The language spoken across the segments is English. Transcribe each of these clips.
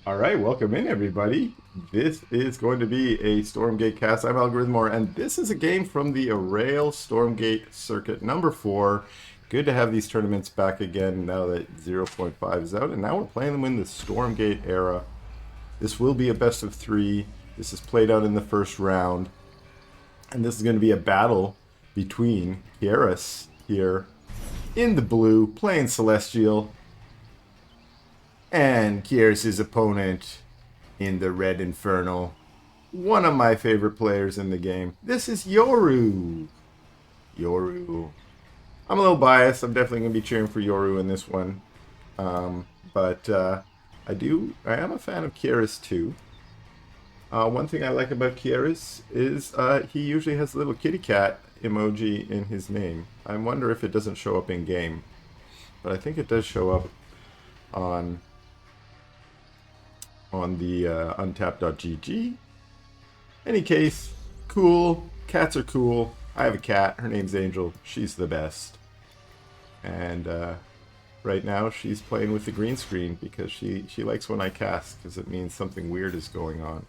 Alright, welcome in everybody. This is going to be a Stormgate cast. I'm Algorithmore, and this is a game from the Aureil Stormgate Circuit number 4. Good to have these tournaments back again now that 0.5 is out, and now we're playing them in the Stormgate era. This will be a best of 3. This is played out in the first round, and this is going to be a battle between Keiras here in the blue, playing Celestial, and Keiras' opponent in the red Infernal. One of my favorite players in the game. This is Yoru. Yoru. I'm a little biased. I'm definitely going to be cheering for Yoru in this one. But I am a fan of Keiras too. One thing I like about Keiras is he usually has a little kitty cat emoji in his name. I wonder if it doesn't show up in game. But I think it does show up on the untapped.gg. Any case, cool. Cats are cool. I have a cat. Her name's Angel. She's the best. And right now she's playing with the green screen because she likes when I cast, because it means something weird is going on.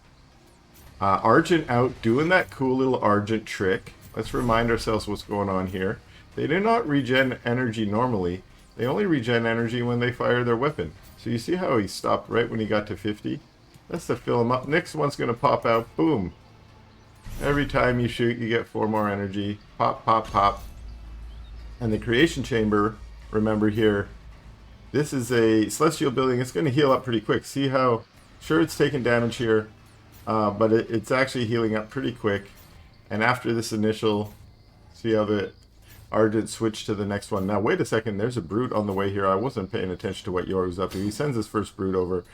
Argent out doing that cool little Argent trick. Let's remind ourselves what's going on here. They do not regen energy normally. They only regen energy when they fire their weapon. So you see how he stopped right when he got to 50? That's to fill him up. Next one's going to pop out. Boom. Every time you shoot, you get 4 more energy. Pop, pop, pop. And the creation chamber, remember here, this is a celestial building. It's going to heal up pretty quick. See how, sure it's taking damage here, but it's actually healing up pretty quick. And after this initial, see how the Argent switch to the next one. Now, wait a second. There's a brute on the way here. I wasn't paying attention to what Yoru's up to. He sends his first brute over.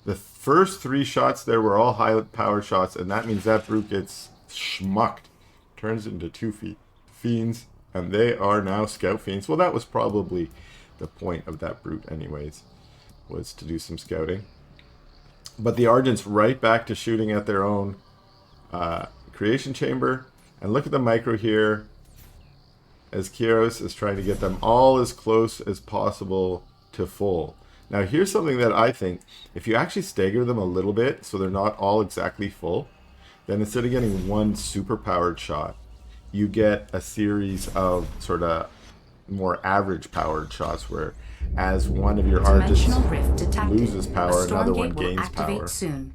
The first 3 shots there were all high-powered shots, and that means that brute gets schmucked. Turns into 2 fiends, and they are now scout fiends. Well, that was probably the point of that brute anyways, was to do some scouting. But the Argent's right back to shooting at their own creation chamber. And look at the micro here, as Keiras is trying to get them all as close as possible to full. Now here's something that I think, if you actually stagger them a little bit so they're not all exactly full, then instead of getting one super powered shot, you get a series of sort of more average powered shots where as one of your Argents loses power, another one gains power. Soon.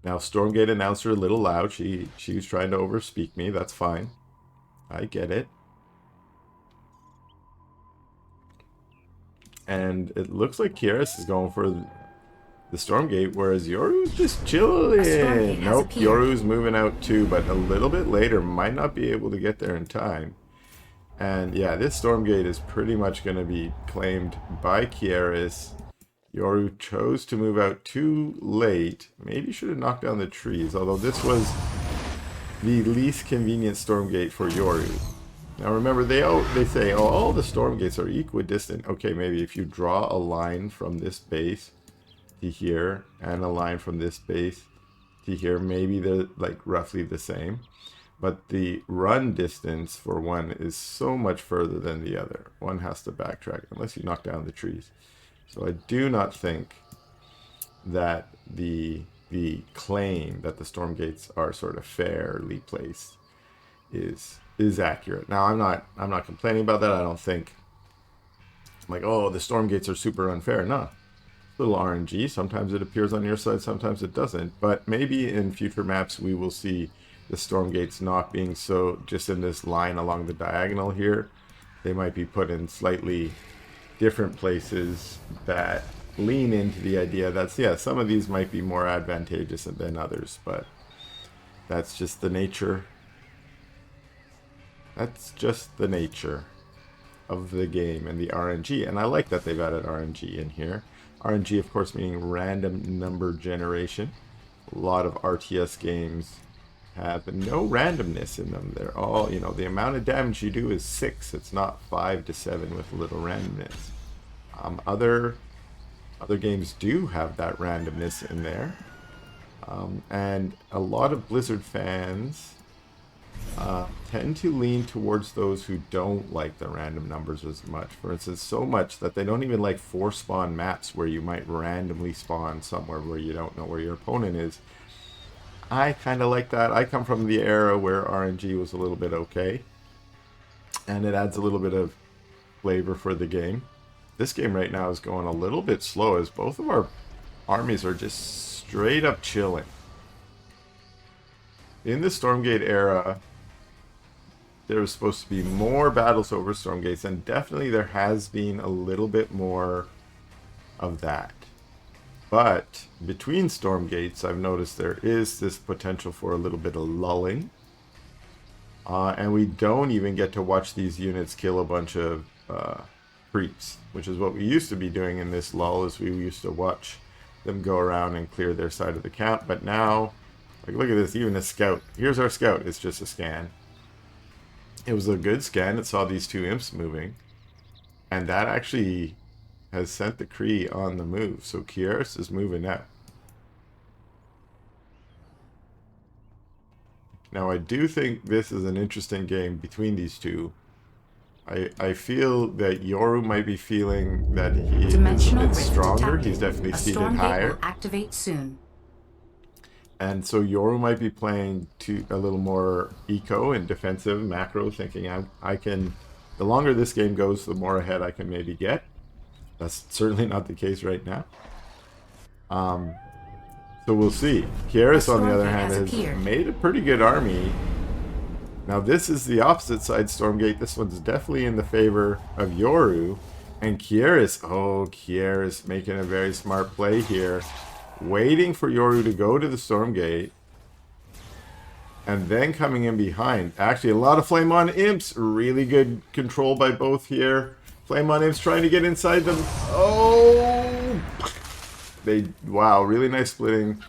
Now Stormgate announced her a little loud. She was trying to overspeak me. That's fine. I get it. And it looks like Keiras is going for the Stormgate, whereas Yoru's just chilling. Nope, Yoru's moving out too, but a little bit later. Might not be able to get there in time. And yeah, this Stormgate is pretty much going to be claimed by Keiras. Yoru chose to move out too late. Maybe should have knocked down the trees, although this was the least convenient Stormgate for Yoru. Now remember, they say, oh, all the Stormgates are equidistant. Okay, maybe if you draw a line from this base to here, and a line from this base to here, maybe they're like roughly the same. But the run distance for one is so much further than the other. One has to backtrack unless you knock down the trees. So I do not think that the claim that the Stormgates are sort of fairly placed is accurate. Now I'm not complaining about that. I don't think I'm like, oh, the Stormgates are super unfair. No. Little RNG. Sometimes it appears on your side, sometimes it doesn't. But maybe in future maps we will see the Stormgates not being so just in this line along the diagonal here. They might be put in slightly different places that lean into the idea that, yeah, some of these might be more advantageous than others, but that's just the nature. That's just the nature of the game and the RNG, and I like that they've added RNG in here. RNG, of course, meaning random number generation. A lot of RTS games have no randomness in them. They're all, you know, the amount of damage you do is 6. It's not 5 to 7 with a little randomness. Other games do have that randomness in there. And a lot of Blizzard fans tend to lean towards those who don't like the random numbers as much. For instance, so much that they don't even like force spawn maps where you might randomly spawn somewhere where you don't know where your opponent is. I kind of like that. I come from the era where RNG was a little bit okay, and it adds a little bit of flavor for the game. This game right now is going a little bit slow as both of our armies are just straight up chilling. In the Stormgate era, there was supposed to be more battles over Stormgates, and definitely there has been a little bit more of that. But between Stormgates, I've noticed there is this potential for a little bit of lulling. And we don't even get to watch these units kill a bunch of creeps, which is what we used to be doing in this lull, is we used to watch them go around and clear their side of the camp. But now, like, look at this, even a scout. Here's our scout. It's just a scan. It was a good scan. It saw these two imps moving. And that actually has sent the Kree on the move. So Keiras is moving out. Now, I do think this is an interesting game between these two. I feel that Yoru might be feeling that he is a bit stronger. He's definitely seated higher. Will activate soon. And so Yoru might be playing a little more eco and defensive macro, thinking I can, the longer this game goes, the more ahead I can maybe get. That's certainly not the case right now. So we'll see. Keiras, on the other hand, has made a pretty good army. Now this is the opposite side Stormgate. This one's definitely in the favor of Yoru. And Keiras, oh, Keiras making a very smart play here. Waiting for Yoru to go to the Stormgate. And then coming in behind. Actually, a lot of Flame on Imps. Really good control by both here. Flame on Imps trying to get inside them. Oh! Wow, really nice splitting.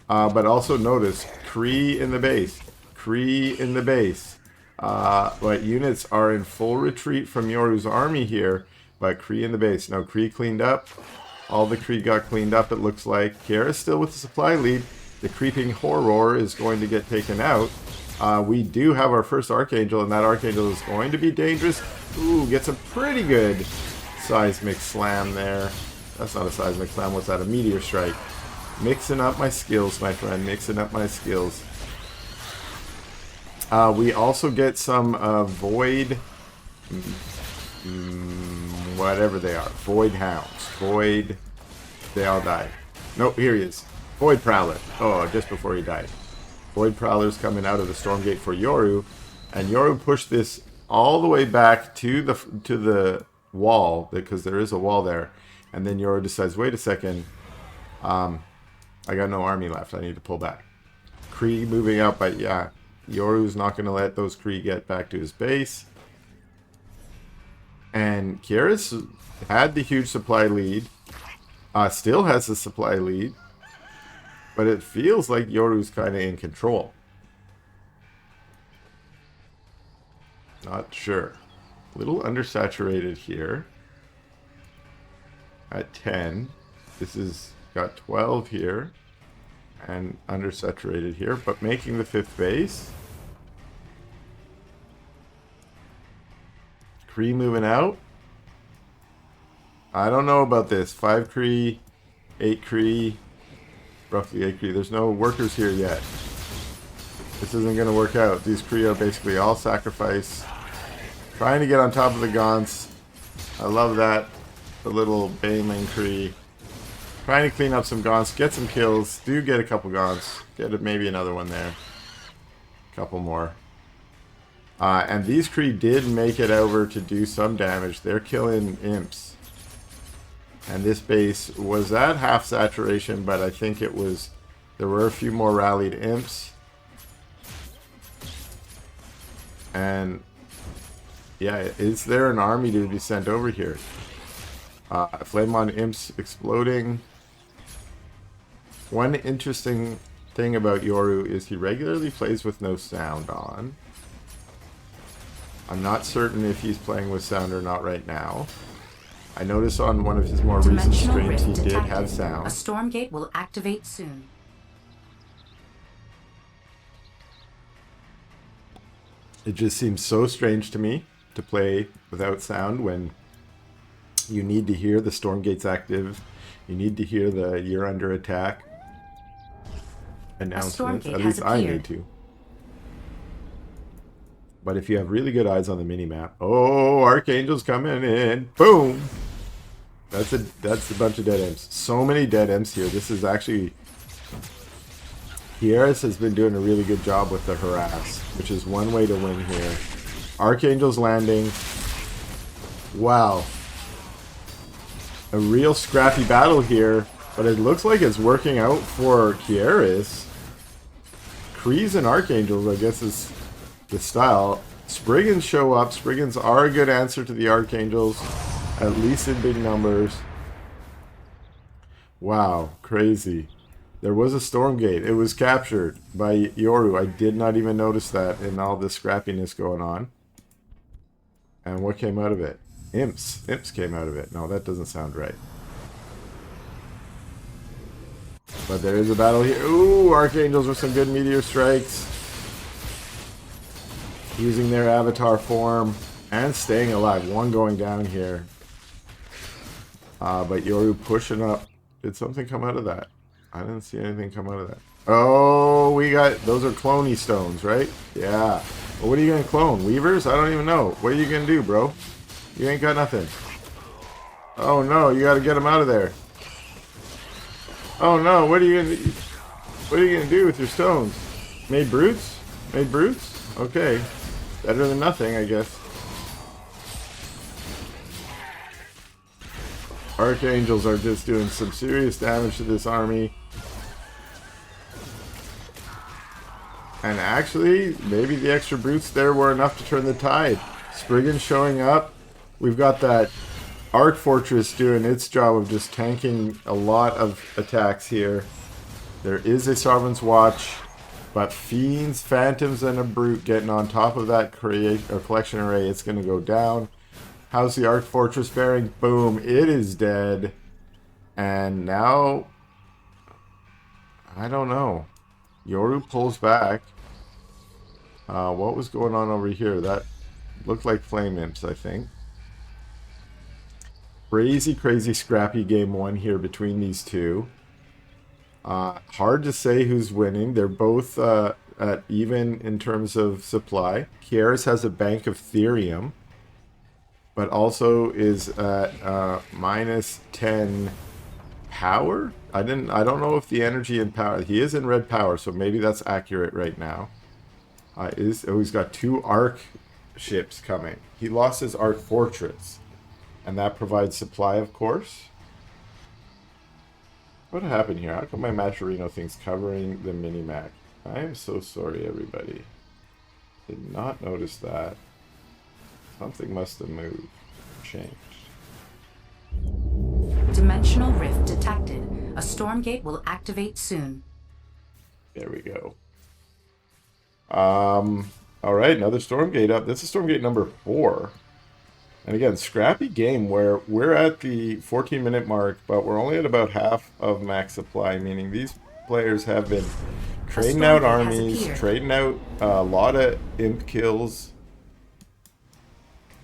But also notice, Kree in the base. Kree in the base. But units are in full retreat from Yoru's army here. But Kree in the base. Now Kree cleaned up. All the Kree got cleaned up, it looks like. Keiras still with the supply lead. The creeping horror is going to get taken out. We do have our first Archangel, and that Archangel is going to be dangerous. Ooh, gets a pretty good seismic slam there. That's not a seismic slam. What's that? A meteor strike. Mixing up my skills, my friend. Mixing up my skills. We also get some Void... whatever they are. Void Hounds. Void... They all died. Nope, here he is. Void Prowler. Oh, just before he died. Void Prowler's coming out of the Stormgate for Yoru. And Yoru pushed this all the way back to the wall, because there is a wall there. And then Yoru decides, wait a second, I got no army left. I need to pull back. Kree moving out, but yeah, Yoru's not going to let those Kree get back to his base. And Keiras had the huge supply lead. Still has the supply lead. But it feels like Yoru's kind of in control. Not sure. A little undersaturated here. At 10. This is got 12 here. And undersaturated here. But making the 5th base. Kree moving out. I don't know about this. 5 Kree. 8 Kree. Roughly 8 Kree. There's no workers here yet. This isn't going to work out. These Kree are basically all sacrifice. Trying to get on top of the Gaunts. I love that. The little Baneling Kree. Trying to clean up some Gaunts. Get some kills. Do get a couple Gaunts. Get maybe another one there. Couple more. And these Kree did make it over to do some damage. They're killing Imps. And this base was at half saturation, but I think it was... There were a few more rallied Imps. And... yeah, is there an army to be sent over here? Flame on Imps exploding. One interesting thing about Yoru is he regularly plays with no sound on. I'm not certain if he's playing with sound or not right now. I noticed on one of his more recent streams he did have sound. A Stormgate will activate soon. It just seems so strange to me to play without sound when you need to hear the Stormgate's active. You need to hear the "you're under attack" announcements. At least I need to. But if you have really good eyes on the mini-map... Oh, Archangel's coming in. Boom! That's a bunch of dead imps. So many dead imps here. This is actually... Keiras has been doing a really good job with the harass, which is one way to win here. Archangel's landing. Wow. A real scrappy battle here, but it looks like it's working out for Keiras. Kreese and Archangels, I guess, is the style. Spriggans show up. Spriggans are a good answer to the Archangels, at least in big numbers. Wow, crazy. There was a Stormgate. It was captured by Yoru. I did not even notice that in all this scrappiness going on. And what came out of it? Imps. Imps came out of it. No, that doesn't sound right. But there is a battle here. Ooh, Archangels with some good meteor strikes. Using their avatar form and staying alive. One going down here. But Yoru pushing up. Did something come out of that? I didn't see anything come out of that. Oh, we got... Those are cloney stones, right? Yeah. Well, what are you going to clone? Weavers? I don't even know. What are you going to do, bro? You ain't got nothing. Oh, no. You got to get them out of there. Oh, no. What are you going to... What are you going to do with your stones? Made brutes? Made brutes? Okay. Better than nothing, I guess. Archangels are just doing some serious damage to this army. And actually, maybe the extra brutes there were enough to turn the tide. Spriggan showing up. We've got that Arc Fortress doing its job of just tanking a lot of attacks here. There is a Sovereign's Watch. But Fiends, Phantoms, and a Brute getting on top of that collection array. It's going to go down. How's the Arc Fortress faring? Boom. It is dead. And now... I don't know. Yoru pulls back. What was going on over here? That looked like Flame Imps, I think. Crazy, crazy scrappy game one here between these two. Hard to say who's winning. They're both at even in terms of supply. Keiras has a bank of Therium, but also is at minus 10 power. I don't know if the energy and power. He is in red power, so maybe that's accurate right now. He's got 2 arc ships coming. He lost his Arc Fortress, and that provides supply, of course. What happened here? How come my Maturino thing's covering the mini-mac? I am so sorry, everybody. Did not notice that. Something must have moved. Changed. Dimensional rift detected. A Stormgate will activate soon. There we go. Alright, another Stormgate up. This is Stormgate number 4. And again, scrappy game where we're at the 14-minute mark, but we're only at about half of max supply, meaning these players have been trading out armies, trading out a lot of imp kills.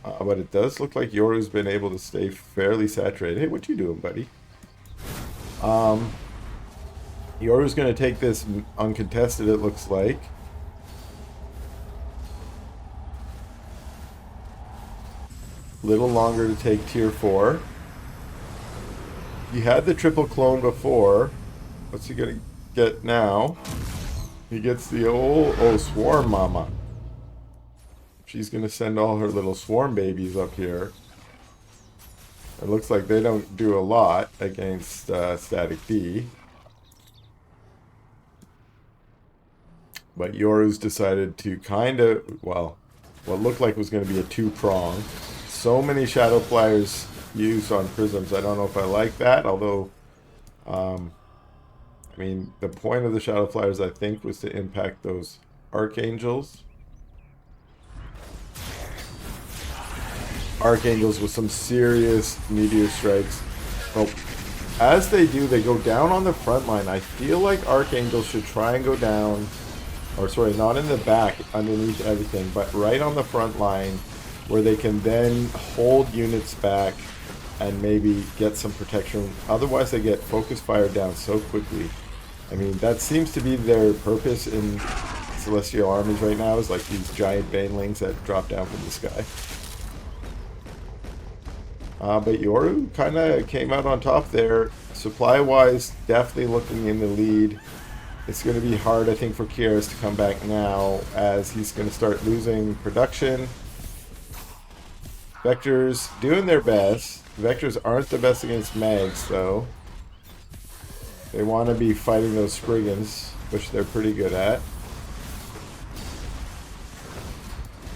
But it does look like Yoru's been able to stay fairly saturated. Hey, what you doing, buddy? Yoru's going to take this uncontested, it looks like. Little longer to take tier 4. He had the triple clone before. What's he gonna get now? He gets the old swarm mama. She's gonna send all her little swarm babies up here. It looks like they don't do a lot against Static D. But Yoru's decided to kind of, well, what looked like was going to be a 2-prong. So many Shadow Flyers used on Prisms. I don't know if I like that, although, I mean, the point of the Shadow Flyers, I think, was to impact those Archangels. Archangels with some serious meteor strikes. Well, as they do, they go down on the front line. I feel like Archangels should try and go down or sorry, not in the back underneath everything, but right on the front line where they can then hold units back and maybe get some protection. Otherwise they get focus fire down so quickly. I mean, that seems to be their purpose in Celestial armies right now, is like these giant banelings that drop down from the sky. But Yoru kind of came out on top there. Supply-wise, definitely looking in the lead. It's going to be hard, I think, for Keiras to come back now, as he's going to start losing production. Vectors doing their best. Vectors aren't the best against mags, though. They want to be fighting those Spriggans, which they're pretty good at.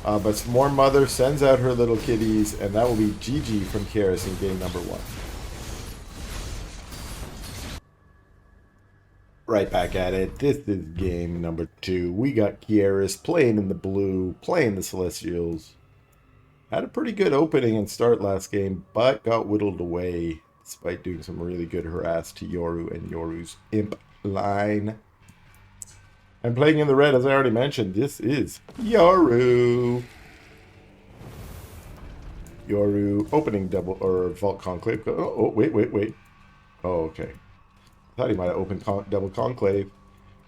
But some more Mother sends out her little kitties, and that will be GG from Keiras in game number 1. Right back at it. This is game number 2. We got Keiras playing in the blue, playing the Celestials. Had a pretty good opening and start last game, but got whittled away, despite doing some really good harass to Yoru and Yoru's imp line. I'm playing in the red, as I already mentioned. This is Yoru. Yoru opening double or Vault Conclave. Oh, wait. Oh, okay. I thought he might have opened double Conclave,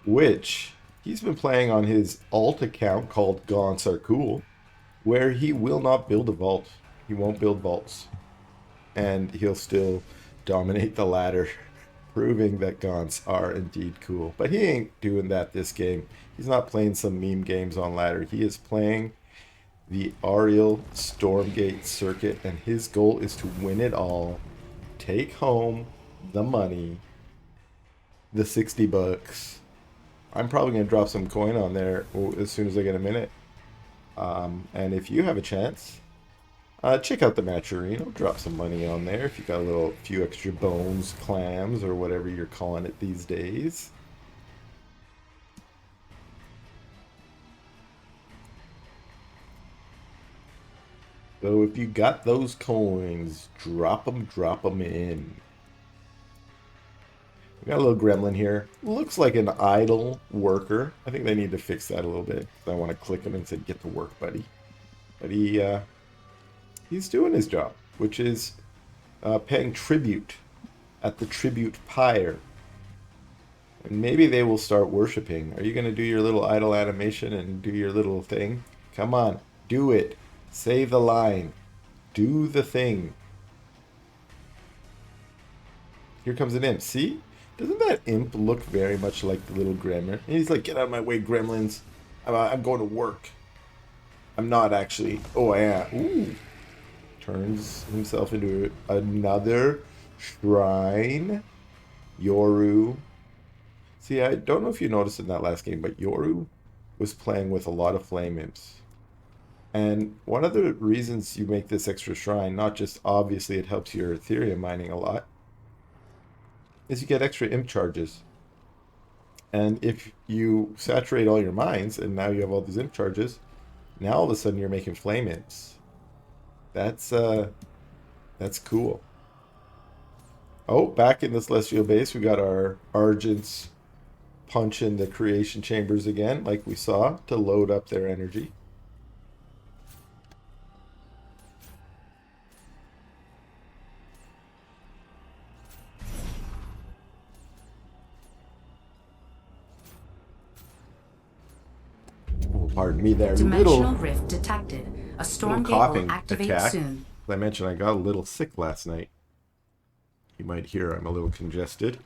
which he's been playing on his alt account called Gaunts Are Cool, where he will not build a vault. He won't build vaults. And he'll still dominate the ladder, proving that Gaunts are indeed cool. But he ain't doing that this game. He's not playing some meme games on ladder. He is playing the Aureil Stormgate circuit, and his goal is to win it all, take home the money, the 60 bucks. I'm probably going to drop some coin on there as soon as I get a minute. And if you have a chance, check out the Matcherino. Drop some money on there if you got a few extra bones, clams, or whatever you're calling it these days. So if you got those coins, drop them in. We got a little gremlin here. Looks like an idle worker. I think they need to fix that a little bit. I want to click him and say, get to work, buddy. But he's doing his job, which is paying tribute at the tribute pyre. And maybe they will start worshipping. Are you going to do your little idle animation and do your little thing? Come on, do it. Say the line. Do the thing. Here comes an imp. See? Doesn't that imp look very much like the little gremlin? And he's like, get out of my way, gremlins. I'm going to work. I'm not actually. Oh, I am. Ooh. Turns himself into another shrine. Yoru. See, I don't know if you noticed in that last game, but Yoru was playing with a lot of flame imps. And one of the reasons you make this extra shrine, not just obviously it helps your Ethereum mining a lot, is you get extra imp charges. And if you saturate all your mines, and now you have all these imp charges, now all of a sudden you're making flame imps. That's cool. Oh, back in the Celestial base, we got our Argents punching the creation chambers again, like we saw, to load up their energy. Pardon me there. Dimensional rift detected. A Stormgate will activate attack. soon. As I mentioned, I got a little sick last night. You might hear I'm a little congested.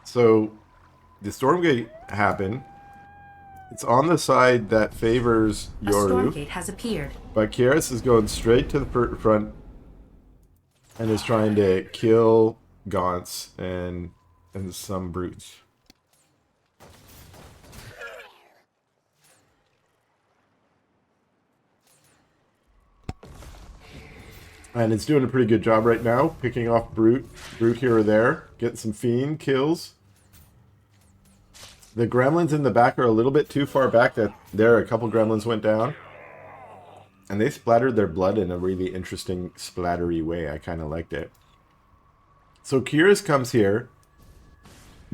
So, the Stormgate happened. It's on the side that favors Yoru. A Stormgate has appeared. But Keiras is going straight to the front and is trying to kill Gaunts and some brutes. And it's doing a pretty good job right now, picking off brute here or there, getting some fiend kills. The gremlins in the back are a little bit too far back. That there, a couple gremlins went down. And they splattered their blood in a really interesting splattery way. I kind of liked it. So Keiras comes here,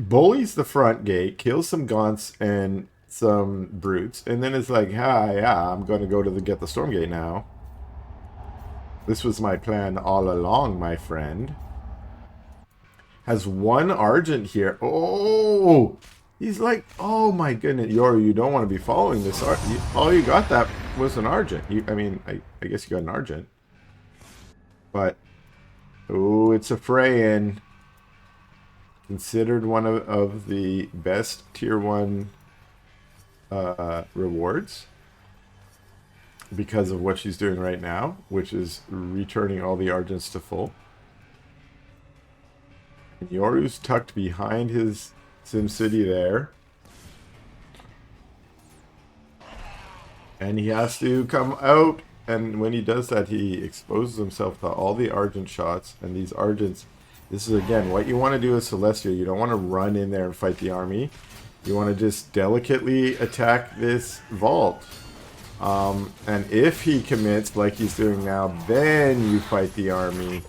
bullies the front gate, kills some gaunts and some brutes, and then it's like, yeah, I'm going to go to get the Stormgate now. This was my plan all along, my friend. Has one Argent here. Oh, he's like, oh my goodness, Yoru, you don't want to be following this. All you got that was an Argent. I mean, I guess you got an Argent. But, oh, it's a Freyan. Considered one of the best tier 1 rewards. Because of what she's doing right now, which is returning all the Argents to full. And Yoru's tucked behind his SimCity there. And he has to come out, and when he does that, he exposes himself to all the Argent shots, and these Argents, this is again, what you want to do as Celestial, you don't want to run in there and fight the army. You want to just delicately attack this vault. And if he commits like he's doing now, then you fight the army.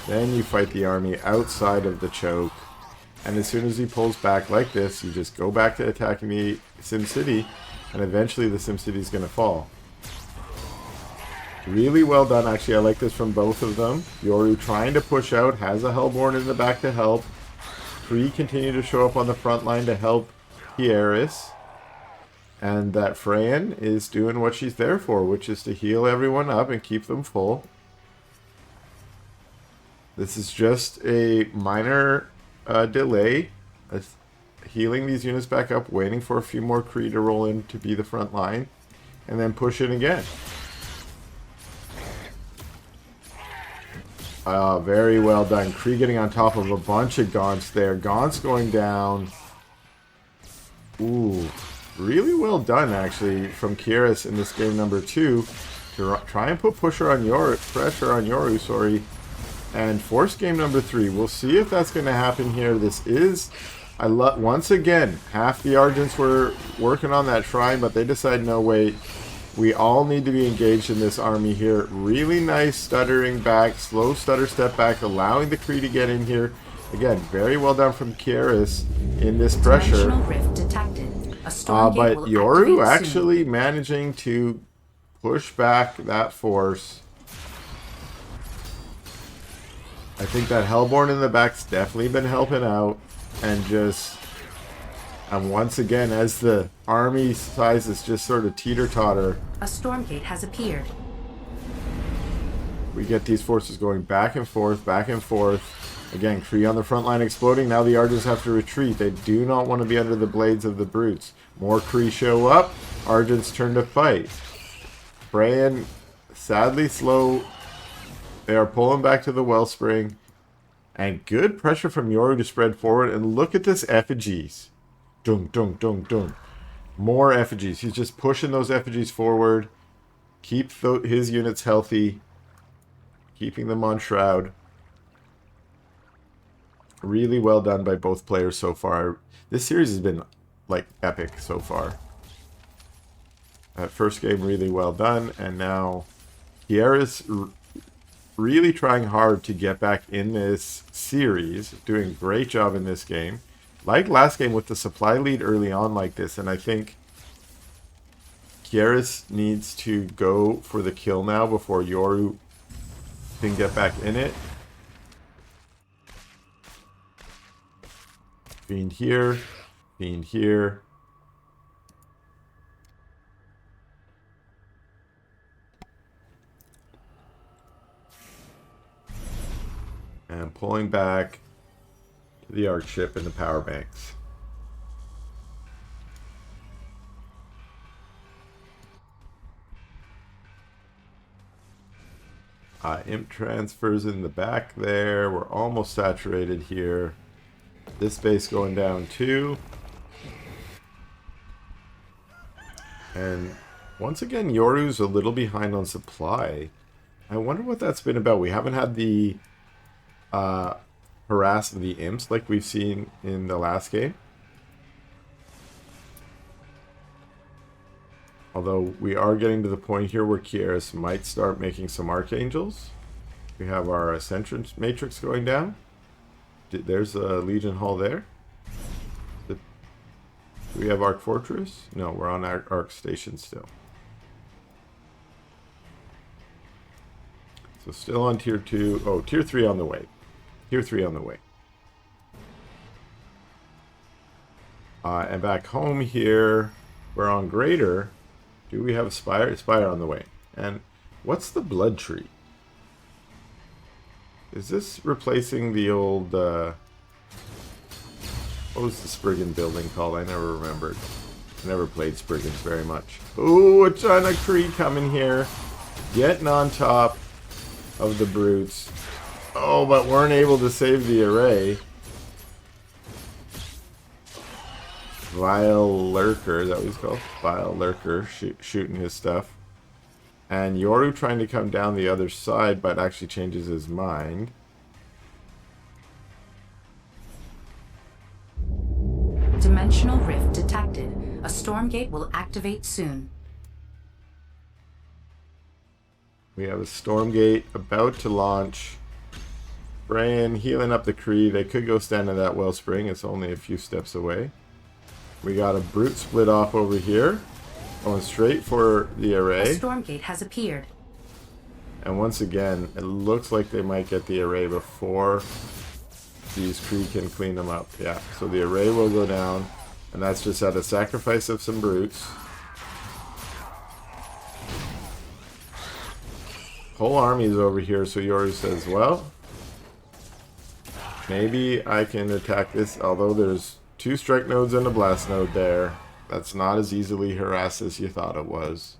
Then you fight the army outside of the choke. And as soon as he pulls back like this, you just go back to attacking the SimCity, and eventually the SimCity is going to fall. Really well done, actually. I like this from both of them. Yoru trying to push out, has a Hellborn in the back to help. 3 continue to show up on the front line to help Keiras. And that Freyan is doing what she's there for, which is to heal everyone up and keep them full. This is just a minor delay. Healing these units back up, waiting for a few more Kree to roll in to be the front line, and then push it again. Very well done. Kree getting on top of a bunch of Gaunts there. Gaunts going down. Ooh. Really well done, actually, from Keiras in this game number 2 to try and put pressure on Yoru, and force game number 3. We'll see if that's going to happen here. This is, once again, half the Argents were working on that shrine, but they decided, no, wait, we all need to be engaged in this army here. Really nice stuttering back, slow stutter step back, allowing the Kree to get in here. Again, very well done from Keiras in this pressure. Rift detected. But Yoru actually managing to push back that force. I think that Hellborn in the back's definitely been helping out. And once again, as the army sizes just sort of teeter-totter, a Stormgate has appeared. We get these forces going back and forth, back and forth. Again, Kree on the front line exploding. Now the Argents have to retreat. They do not want to be under the blades of the brutes. More Kree show up. Argents turn to fight. Freyan, sadly slow. They are pulling back to the wellspring. And good pressure from Yoru to spread forward. And look at this effigies. Dung, dung, dung, dung. More effigies. He's just pushing those effigies forward. Keep his units healthy. Keeping them on Shroud. Really well done by both players so far. This series has been, like, epic so far. That first game really well done, and now Keiras really trying hard to get back in this series. Doing a great job in this game. Like last game with the supply lead early on like this, and I think Keiras needs to go for the kill now before Yoru can get back in it. Fiend here. Fiend here. And pulling back to the arc ship and the power banks. Imp transfers in the back there. We're almost saturated here. This base going down too. And once again, Yoru's a little behind on supply. I wonder what that's been about. We haven't had the harass of the imps like we've seen in the last game. Although we are getting to the point here where Keiras might start making some archangels. We have our Ascension Matrix going down. There's a Legion Hall there. Do we have Arc Fortress? No, we're on our Arc Station still. So still on tier 2. Oh, tier 3 on the way. Tier 3 on the way. And back home here, we're on Greater. Do we have a Spire? Spire on the way. And what's the Blood Tree? Is this replacing the old, what was the Spriggan building called? I never remembered. I never played Spriggans very much. Ooh, a ton of Kree coming here. Getting on top of the brutes. Oh, but weren't able to save the array. Vile Lurker, is that what he's called? Vile Lurker, shooting his stuff. And Yoru trying to come down the other side, but actually changes his mind. Dimensional rift detected. A Stormgate will activate soon. We have a Stormgate about to launch. Brian healing up the Kree. They could go stand in that wellspring. It's only a few steps away. We got a brute split off over here. Going straight for the array. A Stormgate has appeared. And once again, it looks like they might get the array before these Kree can clean them up. Yeah, so the array will go down. And that's just at a sacrifice of some brutes. Whole army is over here, so Yoru says, well, maybe I can attack this, although there's 2 strike nodes and a blast node there. That's not as easily harassed as you thought it was.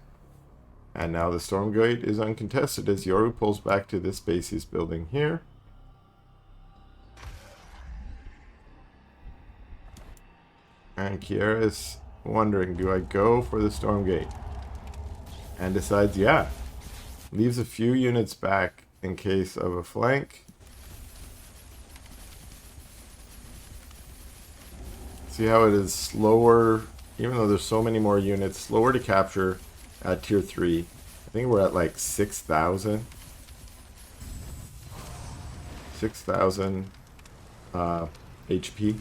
And now the Stormgate is uncontested as Yoru pulls back to this base he's building here. And Keiras wondering, do I go for the Stormgate? And decides, yeah. Leaves a few units back in case of a flank. See how it is slower, even though there's so many more units, slower to capture at tier 3. I think we're at like 6,000. 6,000 HP.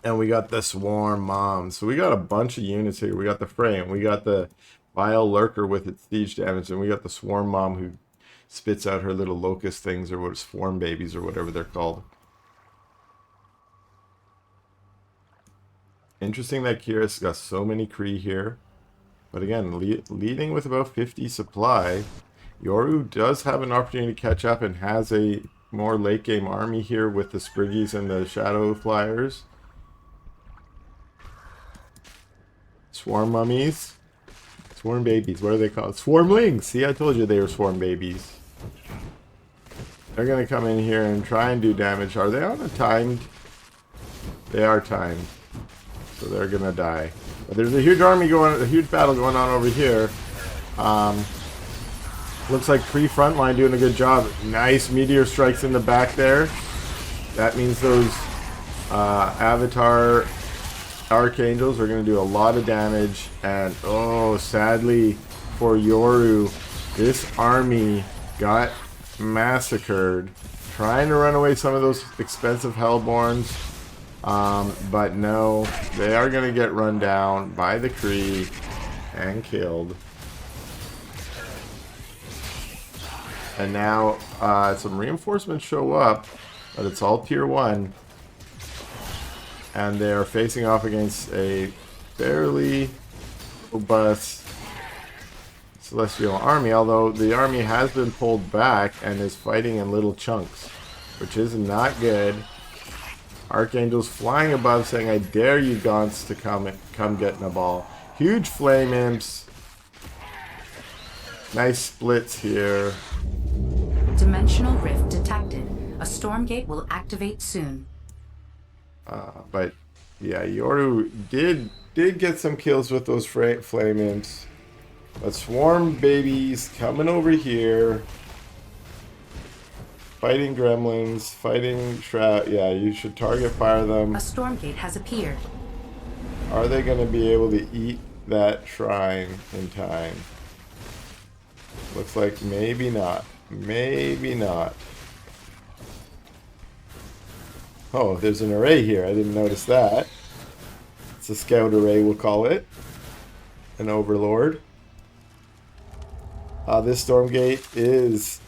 And we got the Swarm Mom. So we got a bunch of units here. We got the Frame. We got the Vile Lurker with its siege damage. And we got the Swarm Mom who spits out her little locust things, or what, swarm babies, or whatever they're called. Interesting that Keiras got so many Kree here. But again, leading with about 50 supply. Yoru does have an opportunity to catch up and has a more late game army here with the Spriggies and the Shadow Flyers. Swarm mummies. Swarm babies. What are they called? Swarmlings. See, I told you they were swarm babies. They're going to come in here and try and do damage. Are they on a timed? They are timed. So they're going to die. But there's a huge army going, a huge battle going on over here. Looks like Kree frontline doing a good job. Nice meteor strikes in the back there. That means those Avatar Archangels are going to do a lot of damage. And oh, sadly for Yoru, this army got massacred trying to run away some of those expensive Hellborns. But no, they are going to get run down by the Kree and killed. And now some reinforcements show up, but it's all tier 1. And they are facing off against a fairly robust Celestial army, although the army has been pulled back and is fighting in little chunks, which is not good. Archangels flying above saying, I dare you Gaunts to come get in a ball. Huge flame imps. Nice splits here. Dimensional rift detected. A Stormgate will activate soon. But yeah, Yoru did get some kills with those flame imps. But swarm babies coming over here. Fighting gremlins, fighting shroud. Yeah, you should target fire them. A Stormgate has appeared. Are they going to be able to eat that shrine in time? Looks like maybe not. Maybe not. Oh, there's an array here. I didn't notice that. It's a scout array, we'll call it. An overlord. This Stormgate is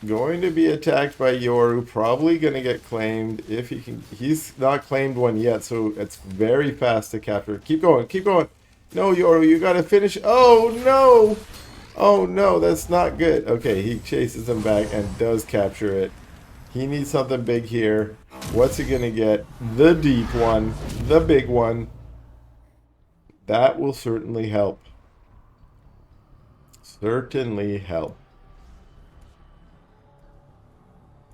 going to be attacked by Yoru. Probably going to get claimed if he can. He's not claimed one yet, so it's very fast to capture. Keep going, keep going. No, Yoru, you got to finish. Oh, no. Oh, no, that's not good. Okay, he chases him back and does capture it. He needs something big here. What's he going to get? The deep one. The big one. That will certainly help. Certainly help.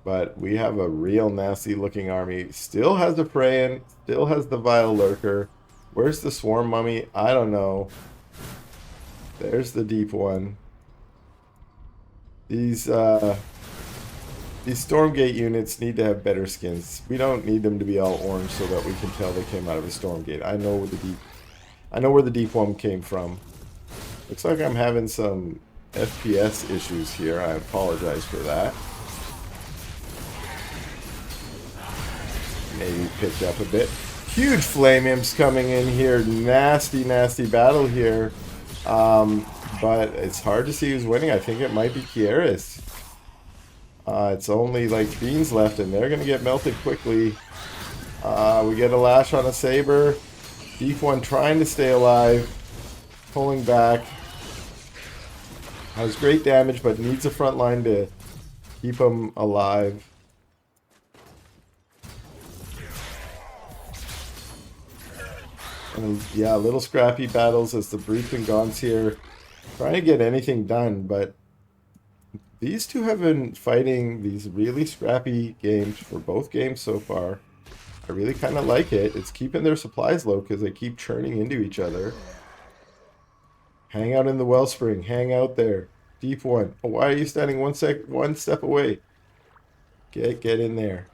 But we have a real nasty looking army. Still has the Praean. Still has the Vile Lurker. Where's the Swarm Mummy? I don't know. There's the deep one. These Stormgate units need to have better skins. We don't need them to be all orange so that we can tell they came out of a Stormgate. I know where the deep one came from. Looks like I'm having some FPS issues here. I apologize for that. Maybe picked up a bit. Huge flame imps coming in here. Nasty, nasty battle here. But it's hard to see who's winning. I think it might be Keiras. It's only like beans left, and they're going to get melted quickly. We get a lash on a saber. Deep one trying to stay alive. Pulling back. Has great damage, but needs a front line to keep him alive. And yeah, little scrappy battles as the Brief and Gaunts here. Trying to get anything done, but these two have been fighting these really scrappy games for both games so far. I really kind of like it. It's keeping their supplies low because they keep churning into each other. Hang out in the wellspring. Hang out there. Deep one. Oh, why are you standing one step away? Get in there.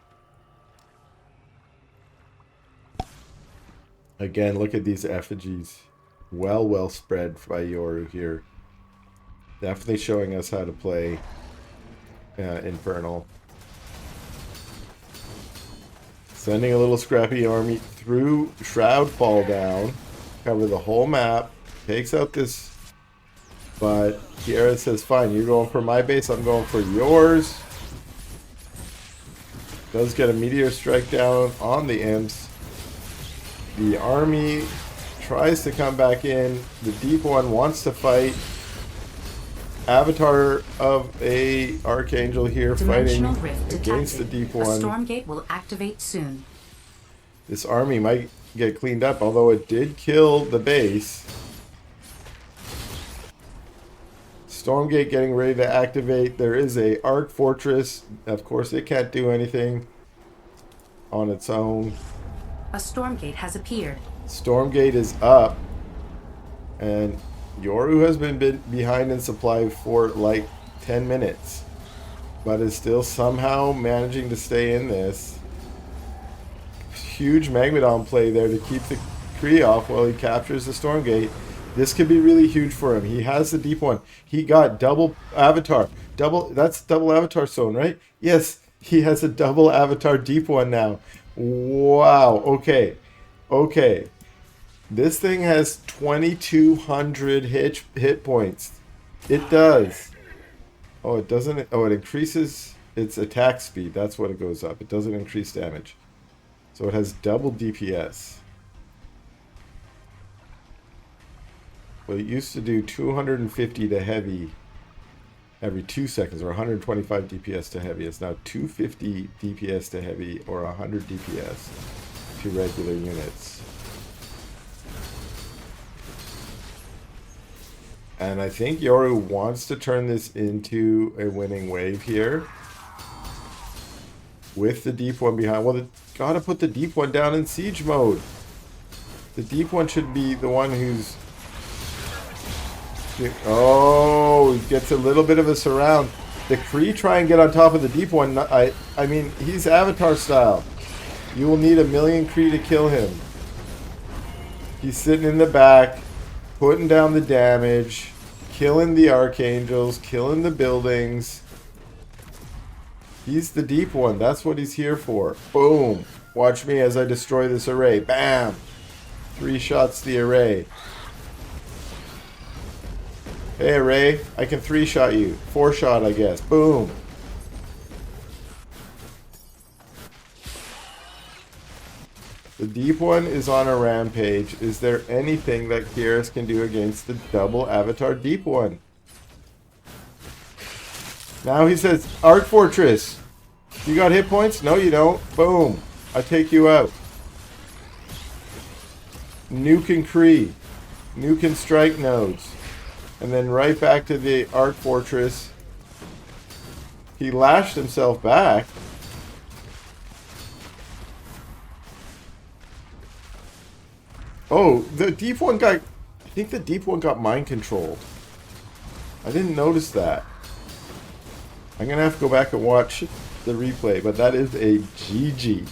Again, look at these effigies. Well spread by Yoru here. Definitely showing us how to play Infernal. Sending a little scrappy army through Shroud Fall down. Cover the whole map. Takes out this. But Keiras says, fine, you're going for my base, I'm going for yours. Does get a meteor strike down on the imps. The army tries to come back in. The deep one wants to fight. Avatar of a Archangel here fighting against the deep one. A Stormgate will activate soon. This army might get cleaned up, although it did kill the base. Stormgate getting ready to activate. There is a Arc Fortress. Of course, it can't do anything on its own. A Stormgate has appeared. Stormgate is up. And Yoru has been behind in supply for like 10 minutes. But is still somehow managing to stay in this. Huge Magmadon play there to keep the Kree off while he captures the Stormgate. This could be really huge for him. He has the deep one. He got double avatar. That's double avatar zone, right? Yes, he has a double avatar deep one now. Wow. Okay. Okay. This thing has 2,200 hit points. It does. Oh, it doesn't. Oh, it increases its attack speed. That's what it goes up. It doesn't increase damage. So it has double DPS. Well, it used to do 250 to heavy every 2 seconds, or 125 DPS to heavy. It's now 250 DPS to heavy, or 100 DPS to regular units. And I think Yoru wants to turn this into a winning wave here. With the deep one behind. Well, gotta put the deep one down in siege mode. The deep one should be the one who's... Oh, he gets a little bit of a surround. The Kree try and get on top of the deep one. I mean, he's Avatar style. You will need 1,000,000 Kree to kill him. He's sitting in the back, putting down the damage, killing the Archangels, killing the buildings. He's the deep one. That's what he's here for. Boom. Watch me as I destroy this array. Bam! 3 shots the array. Hey, array. I can 3-shot you. 4-shot, I guess. Boom. The deep one is on a rampage. Is there anything that Keiras can do against the double avatar deep one? Now he says, Arc Fortress. You got hit points? No, you don't. Boom. I take you out. Nuke and Kree. Nuke and strike nodes. And then right back to the Arc Fortress. He lashed himself back. Oh, the deep one got... I think the deep one got mind controlled. I didn't notice that. I'm going to have to go back and watch the replay, but that is a GG.